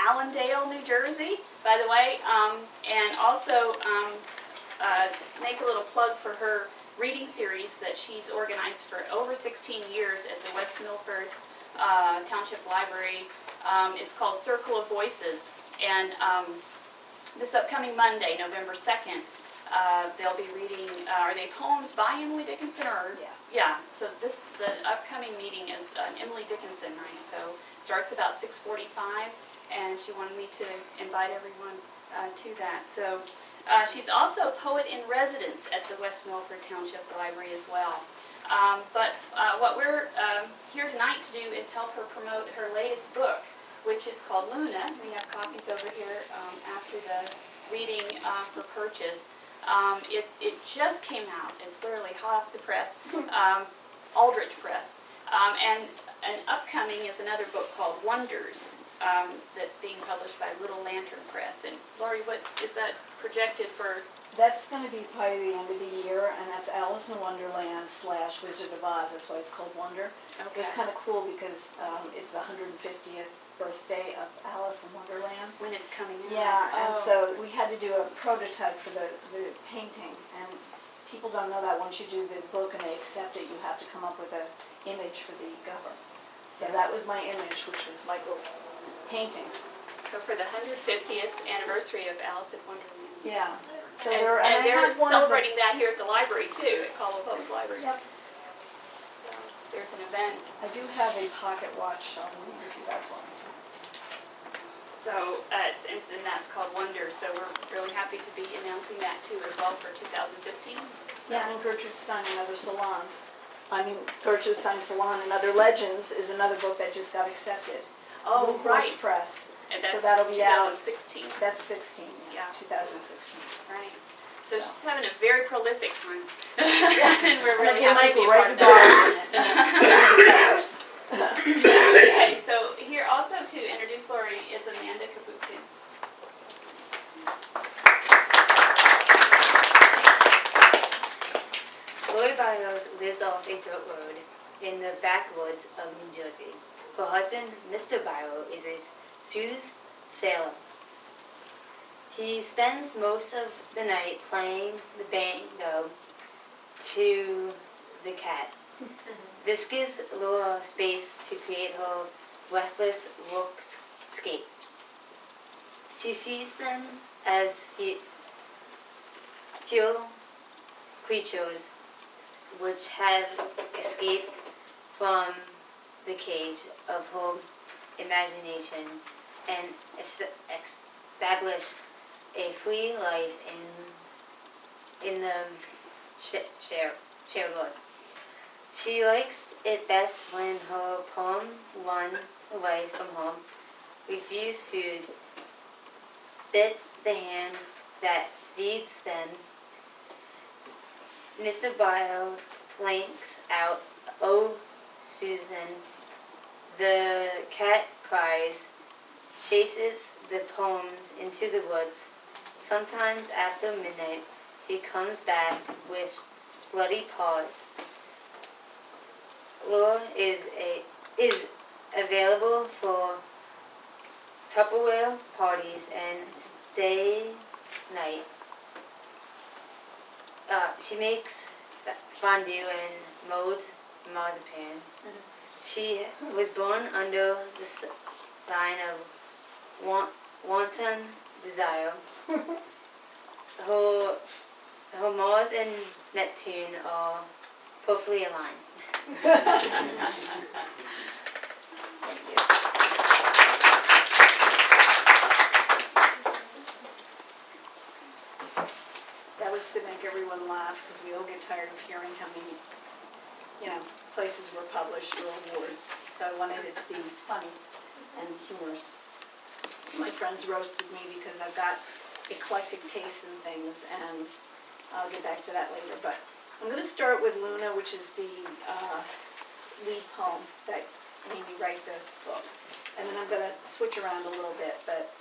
Allendale, New Jersey, by the way, and also make a little plug for her reading series that she's organized for over 16 years at the West Milford Township Library. It's called Circle of Voices, and this upcoming Monday, November 2nd, they'll be reading, are they poems by Emily Dickinson or? Yeah, so the upcoming meeting is an Emily Dickinson night, so it starts about 6:45, and she wanted me to invite everyone to that. So she's also a poet in residence at the West Milford Township Library as well. But what we're here tonight to do is help her promote her latest book, which is called Luna. We have copies over here after the reading for purchase. It just came out. It's literally hot off the press, Aldrich Press. And upcoming is another book called Wonders that's being published by Little Lantern Press. And Laurie, what is that projected for? That's going to be probably the end of the year, and that's Alice in Wonderland / Wizard of Oz. That's why it's called Wonder. Okay. It's kind of cool because it's the 150th birthday of Alice in Wonderland. When it's coming out. Yeah, and so we had to do a prototype for the painting, and people don't know that once you do the book and they accept it, you have to come up with an image for the cover. So that was my image, which was Michael's painting. So for the 150th anniversary of Alice in Wonderland. Yeah. So And they're celebrating that here at the library too, at Caldwell Public Library. Yep. So there's an event. I do have a pocket watch on me if you guys want me to. So and that's called Wonder. So we're really happy to be announcing that too as well for 2015. Yeah, and Gertrude Stein and Other Salons. Gertrude Stein Salon and Other Legends is another book that just got accepted. Oh, Blue right. Horse Press. And that's So that'll be out. 2016. That's 16, Yeah. 2016. Right. So she's having a very prolific time. Yeah. And we're really Get happy to be a Michael part right of that. Okay, so here also to introduce Laurie is Amanda Kabukin. Laurie Byro lives off a dirt road in the backwoods of New Jersey. Her husband, Mr. Byro, is a soothsayer. He spends most of the night playing the banjo to the cat. This gives Laura space to create her breathless workscapes. She sees them as few creatures which have escaped from the cage of her imagination and established a free life in the shared world. She likes it best when her poem run away from home, refuse food, bit the hand that feeds them. Mr. Byro blinks out, "Oh, Susan." The cat cries, chases the poems into the woods. Sometimes after midnight, she comes back with bloody paws. Laura is available for Tupperware parties and stay night. She makes fondue and molds marzipan. She was born under the sign of wanton desire. Her Mars and Neptune are perfectly aligned. Thank you. That was to make everyone laugh because we all get tired of hearing how many, places were published or awards. So I wanted it to be funny and humorous. My friends roasted me because I've got eclectic tastes in things, and I'll get back to that later. But I'm going to start with Luna, which is the lead poem that made me write the book. And then I'm going to switch around a little bit, but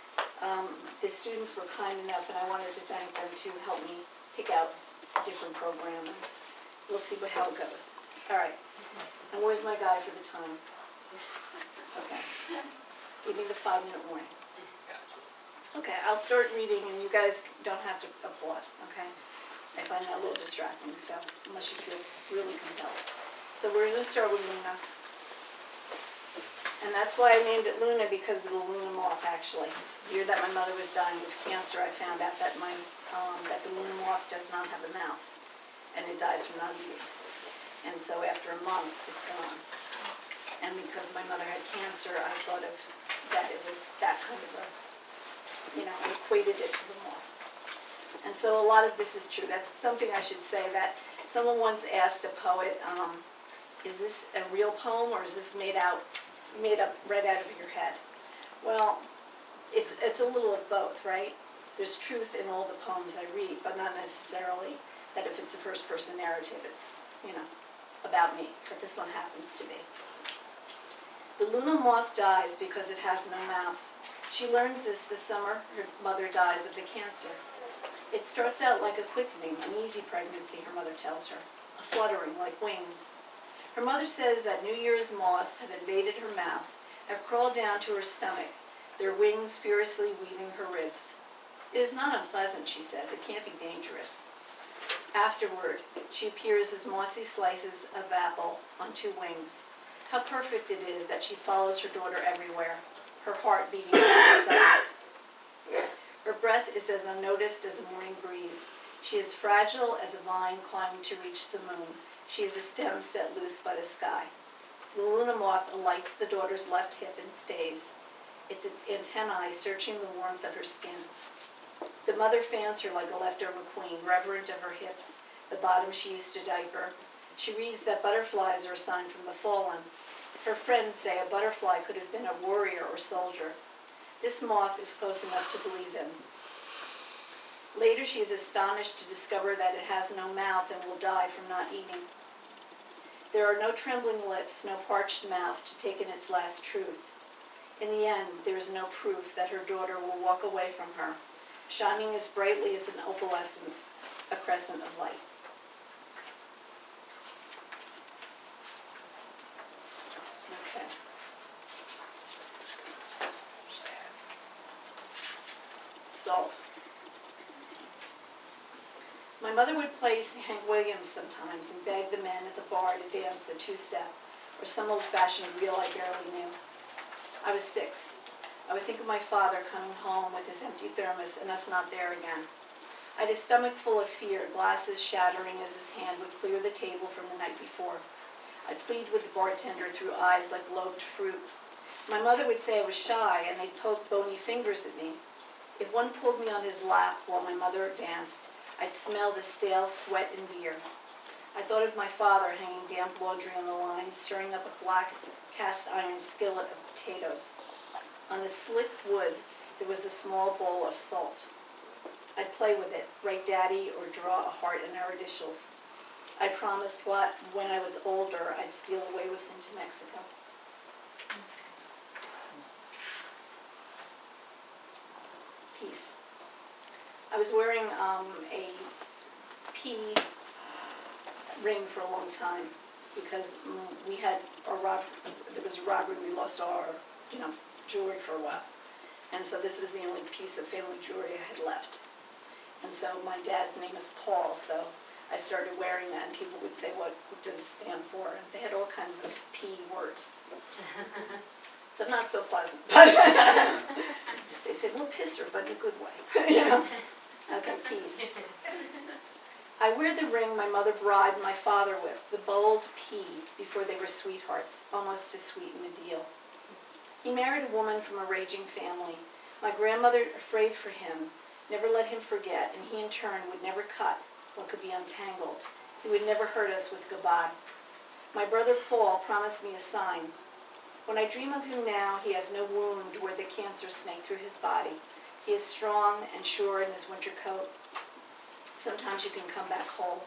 the students were kind enough, and I wanted to thank them to help me pick out a different program, and we'll see how it goes. All right. And where's my guy for the time? Okay. Give me the 5-minute warning. Okay, I'll start reading and you guys don't have to applaud, okay? I find that a little distracting, so unless you feel really compelled. So we're gonna start with Luna. And that's why I named it Luna, because of the Luna moth, actually. The year that my mother was dying with cancer, I found out that that the Luna moth does not have a mouth, and it dies from not eating. And so after a month, it's gone. And because my mother had cancer, I thought of that it was that kind of a, I equated it to the moth. And so a lot of this is true. That's something I should say, that someone once asked a poet, is this a real poem or is this made up, read out of your head? Well, it's a little of both, right? There's truth in all the poems I read, but not necessarily that if it's a first person narrative, it's, about me, but this one happens to be. The Luna moth dies because it has no mouth. She learns this summer. Her mother dies of the cancer. It starts out like a quickening, an easy pregnancy, her mother tells her, a fluttering like wings. Her mother says that New Year's moths have invaded her mouth, have crawled down to her stomach, their wings furiously weaving her ribs. It is not unpleasant, she says. It can't be dangerous. Afterward, she appears as mossy slices of apple on two wings. How perfect it is that she follows her daughter everywhere, her heart beating at her side. Her breath is as unnoticed as a morning breeze. She is fragile as a vine climbing to reach the moon. She is a stem set loose by the sky. The Luna moth alights the daughter's left hip and stays, its antennae searching the warmth of her skin. The mother fans her like a leftover queen, reverent of her hips, the bottom she used to diaper. She reads that butterflies are a sign from the fallen. Her friends say a butterfly could have been a warrior or soldier. This moth is close enough to believe them. Later she is astonished to discover that it has no mouth and will die from not eating. There are no trembling lips, no parched mouth to take in its last truth. In the end, there is no proof that her daughter will walk away from her, shining as brightly as an opalescence, a crescent of light. Okay. Salt. My mother would play Hank Williams sometimes and beg the men at the bar to dance the two-step, or some old-fashioned reel I barely knew. I was 6. I would think of my father coming home with his empty thermos and us not there again. I had a stomach full of fear, glasses shattering as his hand would clear the table from the night before. I'd plead with the bartender through eyes like lobed fruit. My mother would say I was shy, and they'd poke bony fingers at me. If one pulled me on his lap while my mother danced, I'd smell the stale sweat and beer. I thought of my father hanging damp laundry on the line, stirring up a black cast-iron skillet of potatoes. On the slick wood, there was a small bowl of salt. I'd play with it, write daddy, or draw a heart in our initials. I promised when I was older, I'd steal away with him to Mexico. Peace. I was wearing a P ring for a long time because we had there was a robbery, we lost our, jewelry for a while. And so this was the only piece of family jewelry I had left. And so my dad's name is Paul, so I started wearing that and people would say, what does it stand for? And they had all kinds of P words. So not so pleasant. They said, well, pisser, but in a good way. Okay, peace. I wear the ring my mother bribed my father with, the bold P, before they were sweethearts, almost to sweeten the deal. He married a woman from a raging family. My grandmother, afraid for him, never let him forget, and he in turn would never cut what could be untangled. He would never hurt us with goodbye. My brother Paul promised me a sign. When I dream of him now, he has no wound where the cancer snaked through his body. He is strong and sure in his winter coat. Sometimes you can come back whole.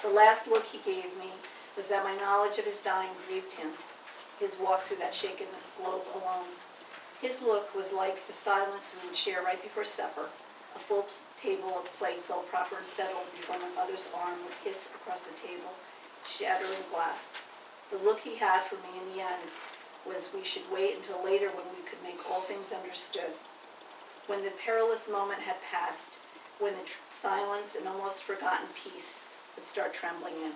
The last look he gave me was that my knowledge of his dying grieved him, his walk through that shaken globe alone. His look was like the silence we would share right before supper, a full table of plates all proper and settled before my mother's arm would hiss across the table, shattering glass. The look he had for me in the end was we should wait until later when we could make all things understood. when the perilous moment had passed, when the silence and almost forgotten peace would start trembling in.